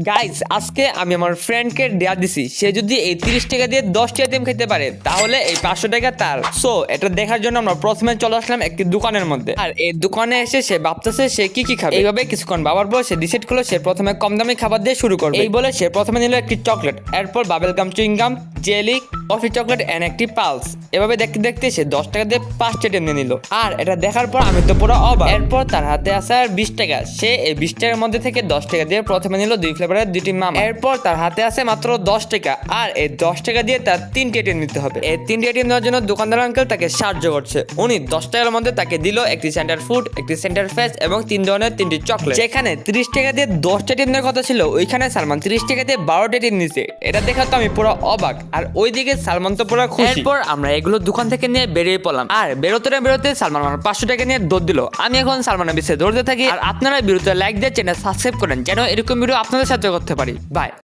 Guys আজকে আমি আমার ফ্রেন্ডকে দেয়া দিছি, সে যদি এই 30 টাকা দিয়ে 10টি আইটেম খেতে পারে তাহলে এই 500 টাকা তার। সো এটা দেখার জন্য আমরা প্রথমে চলে আসলাম একটি দোকানের মধ্যে, আর এই দোকানে এসে সে ভাবতেছে সে কি কি খাবে। এইভাবে কিছুক্ষণ ভাবার পর সে ডিসাইড করলো সে প্রথমে কম দামি খাবার দিয়ে শুরু করবে। এই বলে সে প্রথমে নিল একটি চকলেট, এরপর bubble gum, chewing gum, jelly, coffee chocolate and একটি পালস। এভাবে দেখতে দেখতে সে 10 টাকা দিয়ে 5টি আইটেম নিয়ে নিল। আর এটা দেখার পর আমি তো পুরো অবাক। এরপর তার হাতে আছে আর 20 টাকা, সে এই 20 টাকার মধ্যে থেকে 10 টাকা দিয়ে প্রথমে নিল 2 ফ্লেভারের 2টি মামা। এরপর তার হাতে আছে মাত্র 10 টাকা, আর এই 10 টাকা দিয়ে তার 3টি আইটেম নিতে হবে। এই 3টি আইটেম নেওয়ার জন্য দোকানদার আঙ্কেল তাকে সাহায্য করছে। উনি 10 টাকার মধ্যে তাকে দিল একটি সেন্টার ফুড, একটি সেন্টার ফেস এবং 3 ধরনের 3টি চকলেট। যেখানে 30 টাকা দিয়ে 10টি আইটেম নেওয়ার কথা ছিল, ওইখানে সালমান 30 টাকা দিয়ে 12টি আইটেম নিছে। এটা দেখা তো আমি পুরো অবাক, আর ওইদিকে সালমান তো পুরো খুশি। এরপর আমরা এগুলো দোকান থেকে নিয়ে বেরিয়ে পড়লাম, আর বেরোতে না বেরোতে সালমান আমার 500 টাকা নিয়ে দৌড় দিল। আমি এখন সালমানের পিছে দৌড়তে থাকি, আর আপনারা ভিডিওতে লাইক দিয়ে চ্যানেল সাবস্ক্রাইব করেন যেন এরকম ভিডিও আপনাদের সাথে করতে পারি। বাই।